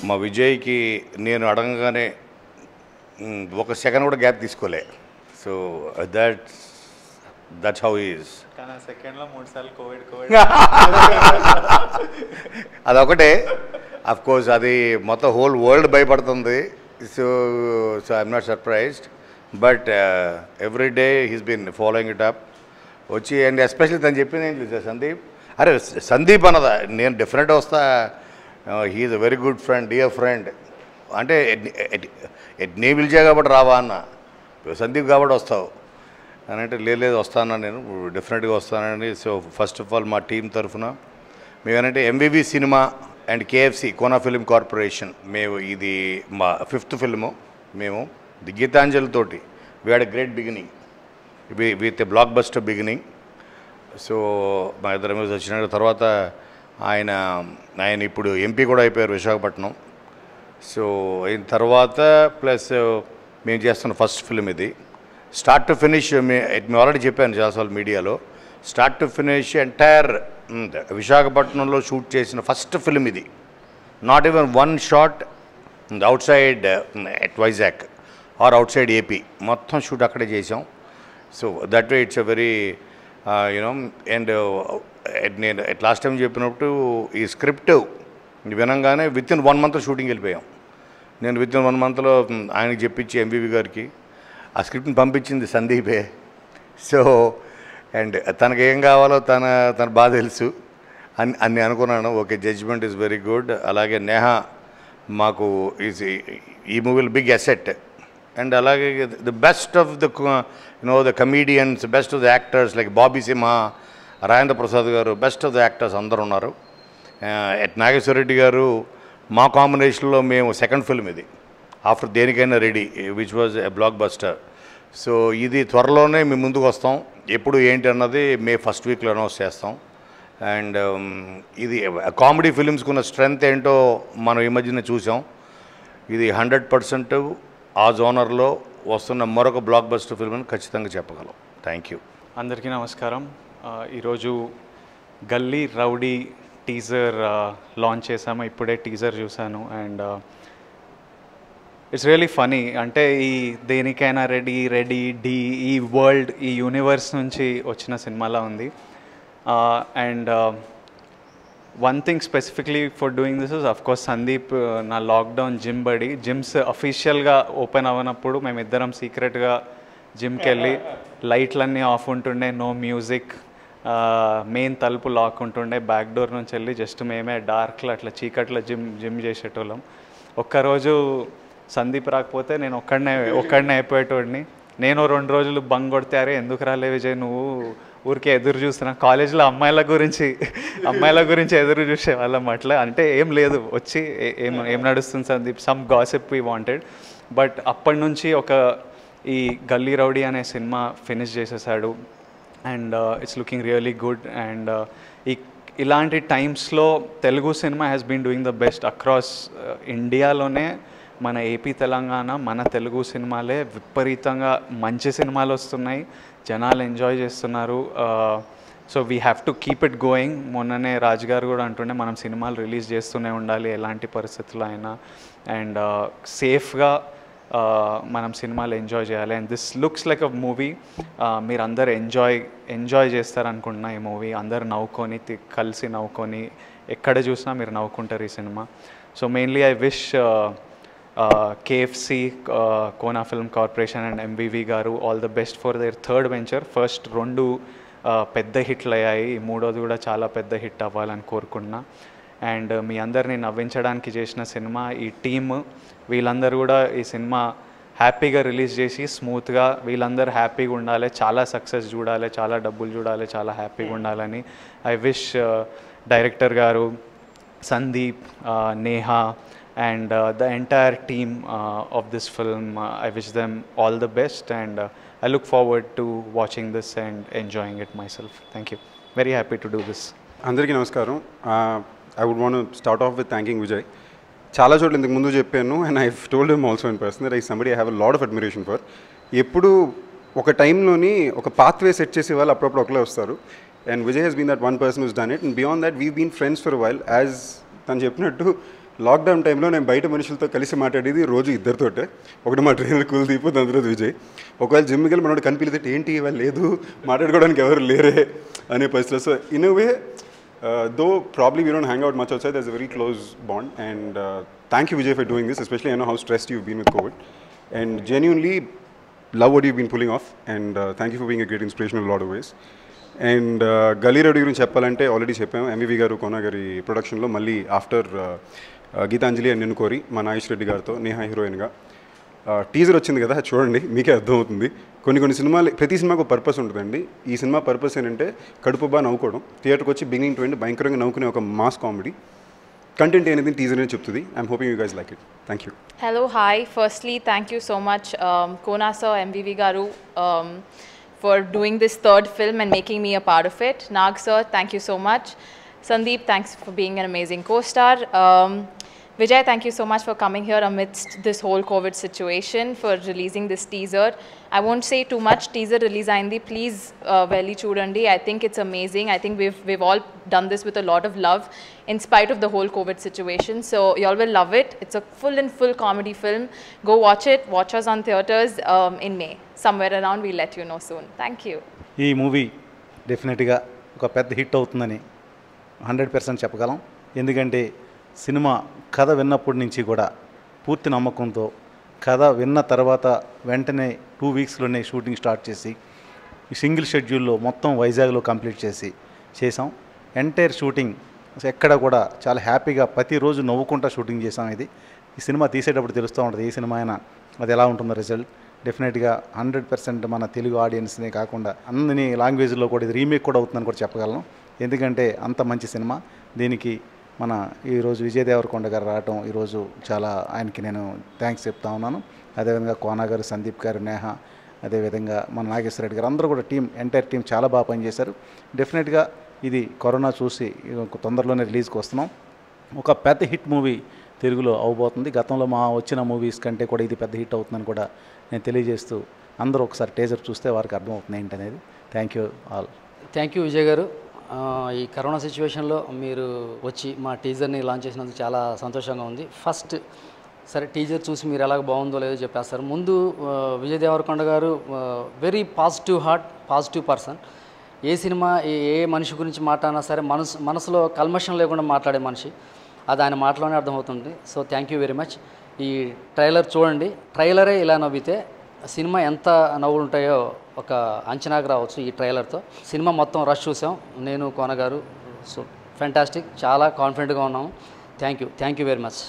మా విజయ్కి నేను అడగగానే ఒక సెకండ్ కూడా గ్యాప్ తీసుకోలే. So that's how is. కానీ సెకండ్లో 3 సార్లు కోవిడ్ అదొకటే. అఫ్ కోర్స్ అది మొత్తం హోల్ వరల్డ్ భయపడుతుంది. So I'm not surprised, but every day he's been following it up. వచ్చి అండ్ ఎస్పెషల్లీ తను చెప్పింది ఏం చూసా సందీప్, అరే సందీప్ అన్నదా, నేను డెఫినెట్గా వస్తా, he's a very good friend, dear friend అంటే నీ పిలిచా కాబట్టి రావా అన్న, సందీప్ కాబట్టి వస్తావు అని అంటే లేదు వస్తాను నేను డెఫినెట్గా వస్తానండి. సో ఫస్ట్ ఆఫ్ ఆల్ మా టీం తరఫున మేమేంటంటే M V V cinema and K F C Kona film corporation, మేము ఇది మా 5th ఫిల్ము. మేము ది గీతాంజలితోటి we had a great beginning with a blockbuster beginning. So మా ఇద్దరు మీద వచ్చిన తర్వాత ఆయన ఇప్పుడు ఎంపీ కూడా అయిపోయారు విశాఖపట్నం. సో అయిన తర్వాత ప్లస్ మేము చేస్తున్న ఫస్ట్ ఫిల్మ్ ఇది. స్టార్ట్ టు ఫినిష్ మేము ఆల్రెడీ చెప్పాను చాలాసార్లు మీడియాలో, స్టార్ట్ టు ఫినిష్ ఎంటైర్ విశాఖపట్నంలో షూట్ చేసిన ఫస్ట్ ఫిల్మ్ ఇది. Not even one shot outside at Vizag or outside AP, మొత్తం షూట్ అక్కడే చేసాం. So that way it's a very you know and నేను లాస్ట్ టైం చెప్పినప్పుడు ఈ స్క్రిప్ట్ వినంగానే విత్ ఇన్ 1 month షూటింగ్ వెళ్ళిపోయాం. నేను విత్ ఇన్ 1 monthలో ఆయనకి చెప్పించి ఎంవివి గారికి ఆ స్క్రిప్ట్ని పంపించింది సందీపే. సో అండ్ తనకి ఏం కావాలో తన బాగా తెలుసు అన్నీ అనుకున్నాను. Okay, judgement is very good. అలాగే నేహా మాకు ఈజ్ ఈ మూవీలో బిగ్ అసెట్. అండ్ అలాగే the best of the the comedians, best of the actors like Bobby Simha, Rajendra Prasad garu, best of the actors అందరూ ఉన్నారు. ఎట్ నాగేశ్వర రెడ్డి గారు మా కాంబినేషన్లో మేము సెకండ్ ఫిల్మ్ ఇది ఆఫ్టర్ దేనికైనా ready, which was a block buster. So ఇది త్వరలోనే మేము ముందుకు వస్తాం. ఎప్పుడు ఏంటి అన్నది మే 1st వీక్లో అనౌన్స్ చేస్తాం. అండ్ ఇది కామెడీ ఫిలిమ్స్కి ఉన్న స్ట్రెంగ్త్ ఏంటో మనం ఈ మధ్యన చూసాం. ఇది 100% ఆ జోనర్లో వస్తున్న మరొక బ్లాక్ బస్టర్ ఫిల్మ్ అని ఖచ్చితంగా చెప్పగలం. Thank you. అందరికీ నమస్కారం. ఈరోజు గల్లీ రౌడీ టీజర్ లాంచ్ చేసాము. ఇప్పుడే టీజర్ చూశాను అండ్ ఇట్స్ రియలీ ఫనీ. అంటే ఈ దేనికైనా రెడీ డి ఈ వరల్డ్, ఈ యూనివర్స్ నుంచి వచ్చిన సినిమాలా ఉంది. And one thing specifically for doing this is of course Sandeep నా లాక్డౌన్ జిమ్ బడి. జిమ్స్ అఫీషియల్గా ఓపెన్ అవ్వనప్పుడు మేమిద్దరం సీక్రెట్గా జిమ్కి వెళ్ళి లైట్లన్నీ ఆఫ్ ఉంటుండే, నో మ్యూజిక్, మెయిన్ తలుపు లాక్ ఉంటుండే, బ్యాక్ డోర్ నుంచి వెళ్ళి జస్ట్ మేమే డార్క్లో అట్లా చీకట్లో జిమ్ చేసేటోళ్ళం. ఒక్కరోజు సందీప్ రాకపోతే నేను ఒక్కడనే అయిపోయేటోడిని. నేను 2 రోజులు బంగ్ కొడితే, అరే ఎందుకు రాలే విజయ్ నువ్వు, ఊరికే ఎదురు చూస్తున్నా. కాలేజీలో అమ్మాయిల గురించి ఎదురు చూసే వాళ్ళం. అట్లా అంటే ఏం లేదు, వచ్చి ఏం నడుస్తుంది Sandeep, some gossip we wanted. But అప్పటి నుంచి ఈ గల్లీ రౌడీ అనే సినిమా ఫినిష్ చేసేసాడు and it's looking really good. And ఇలాంటి టైమ్స్లో తెలుగు సినిమా has been doing the best across ఇండియాలోనే. మన ఏపీ, తెలంగాణ, మన తెలుగు సినిమాలే విపరీతంగా మంచి సినిమాలు వస్తున్నాయి, జనాలు ఎంజాయ్ చేస్తున్నారు. So we have to keep it going. మొన్ననే రాజు గారు కూడా అంటుండే మనం సినిమాలు రిలీజ్ చేస్తూనే ఉండాలి ఎలాంటి పరిస్థితుల్లో అయినా. అండ్ సేఫ్గా మనం సినిమాలు ఎంజాయ్ చేయాలి. And this looks like a movie మీరు అందరు ఎంజాయ్ చేస్తారనుకుంటున్నా. ఈ మూవీ అందరు నవ్వుకొని, కలిసి నవ్వుకొని, ఎక్కడ చూసినా మీరు నవ్వుకుంటారు ఈ సినిమా. So mainly I wish K F C, Kona film corporation and M V V garu all the best for their 3rd venture. First 2 పెద్ద హిట్లు అయ్యాయి, 3వది కూడా చాలా పెద్ద హిట్ అవ్వాలని కోరుకున్నా. అండ్ మీ అందరినీ నవ్వించడానికి చేసిన సినిమా ఈ టీమ్, వీళ్ళందరూ కూడా ఈ సినిమా హ్యాపీగా రిలీజ్ చేసి స్మూత్గా వీళ్ళందరూ హ్యాపీగా ఉండాలి, చాలా సక్సెస్ చూడాలి, చాలా డబ్బులు చూడాలి, చాలా హ్యాపీగా ఉండాలని ఐ విష్ డైరెక్టర్ గారు, Sandeep, Neha and the entire team of this film. I wish them all the best and I look forward to watching this and enjoying it myself. Thank you. Very happy to do this. Andariki namaskaram. I would want to start off with thanking Vijay. Chala chotla intaku mundu cheppanu and I've told him also in person that he's somebody I have a lot of admiration for. Eppudu oka time loni oka pathway set chese vallu appudu okale vastaru and Vijay has been that one person who's done it, and beyond that we've been friends for a while. As tanu cheppinattu lockdown టైంలో నేను బయట మనుషులతో కలిసి మాట్లాడేది రోజు ఇద్దరితోటే. ఒకటి మా trainer Kuldeep, దాని తర్వాత విజయ్. ఒకవేళ జిమ్కి వెళ్ళి మనోడు కనిపిస్తే ఏంటి ఇవాళ లేదు, మాట్లాడుకోవడానికి ఎవరు లేరే అనే పరిస్థితిలో. So in a way though probably we don't hang out much outside, that's a very close bond. And thank you Vijay for doing this, especially I know how stressed you've been with COVID. And genuinely love what you've been pulling off, and thank you for being a great inspiration in a lot of ways. And గల్లీ rowdy గురించి చెప్పాలంటే already చెప్పాము. MVV గారు, కోన గారి ప్రొడక్షన్లో మళ్ళీ after Gitanjali and నిన్ను కోరి మా నాగేష్ రెడ్డి గారితో నేహా హీరోయిన్గా టీజర్ వచ్చింది కదా, చూడండి మీకే అర్థమవుతుంది. కొన్ని సినిమాలు, ప్రతి సినిమాకు పర్పస్ ఉంటుందండి. ఈ సినిమా పర్పస్ ఏంటంటే కడుపు బాగా నవ్వుకోవడం, థియేటర్కి వచ్చి బిగినింగ్ టు ఎండ్ భయంకరంగా నవ్వుకునే ఒక మాస్ కామెడీ. కంటెంట్ అనేది టీజర్ అని చెప్తుంది. I'm hoping you guys like it. Thank you. Hello, hi. Firstly, thank you so much, Kona sir, MVV Garu, for doing this third film and making me a part of it. Nag sir, thank you so much. Sandeep, thanks for being an amazing co-star. Vijay, thank you so much for coming here amidst this whole COVID situation, for releasing this teaser. I won't say too much. Teaser release ayindi. Please, velli chudandi. I think it's amazing. I think we've all done this with a lot of love, in spite of the whole COVID situation. So y'all will love it. It's a full comedy film. Go watch it. Watch us on theaters in May. Somewhere around, we'll let you know soon. Thank you. ఈ movie డెఫినెట్గా ఒక పెద్ద hit అవుతుందని 100% చెప్పగలం. ఎందుకంటే cinema కథ విన్నప్పటి నుంచి కూడా పూర్తి నమ్మకంతో, కథ విన్న తర్వాత వెంటనే 2 వీక్స్లోనే షూటింగ్ స్టార్ట్ చేసి సింగిల్ షెడ్యూల్లో మొత్తం వైజాగ్లో కంప్లీట్ చేసాం. ఎంటైర్ షూటింగ్ ఎక్కడ కూడా చాలా హ్యాపీగా ప్రతిరోజు నవ్వుకుంటా షూటింగ్ చేసాం. ఈ సినిమా తీసేటప్పుడు తెలుస్తూ ఉంటుంది ఏ సినిమా అయినా అది ఎలా ఉంటుందో రిజల్ట్. డెఫినెట్గా 100% మన తెలుగు ఆడియన్స్నే కాకుండా అన్ని లాంగ్వేజ్లో కూడా ఇది రీమేక్ కూడా అవుతుందని కూడా చెప్పగలను. ఎందుకంటే అంత మంచి సినిమా. దీనికి మన ఈరోజు విజయ్ దేవరకొండ గారు రావటం ఈరోజు చాలా ఆయనకి నేను థ్యాంక్స్ చెప్తా ఉన్నాను. అదేవిధంగా కోన గారు, సందీప్ గారు, నేహ, అదేవిధంగా మన నాగేశ్వర రెడ్డి గారు, అందరూ కూడా ఎంటైర్ టీం చాలా బాగా పనిచేశారు. డెఫినెట్గా ఇది కరోనా చూసి తొందరలోనే రిలీజ్కి వస్తున్నాం. ఒక పెద్ద హిట్ మూవీ తెలుగులో అవబోతుంది. గతంలో వచ్చిన మూవీస్ కంటే కూడా ఇది పెద్ద హిట్ అవుతుందని కూడా నేను తెలియజేస్తూ, అందరూ ఒకసారి టీజర్ చూస్తే వారికి అర్థమవుతుంది ఏంటనేది. Thank you all. Thank you Vijay గారు. ఈ కరోనా సిచ్యువేషన్లో మీరు వచ్చి మా టీజర్ని లాంచ్ చేసినందుకు చాలా సంతోషంగా ఉంది. ఫస్ట్ సరే టీజర్ చూసి మీరు ఎలాగ బాగుందో లేదో చెప్పేస్తారు. ముందు Vijay Deverakonda garu very positive heart, positive person. ఏ సినిమా ఏ మనిషి గురించి మాట్లాడినా సరే మనసులో కల్మషం లేకుండా మాట్లాడే మనిషి. అది ఆయన మాటలోనే అర్థమవుతుంది. So thank you very much. ఈ ట్రైలర్ చూడండి. ట్రైలరే ఇలా నవ్వితే సినిమా ఎంత నవ్వులు ఉంటాయో ఒక అంచనాకు రావచ్చు ఈ ట్రైలర్తో. సినిమా మొత్తం రష్ చూసాం, నేను కోన గారు. సో ఫ్యాంటాస్టిక్, చాలా కాన్ఫిడెంట్గా ఉన్నాము. Thank you very much.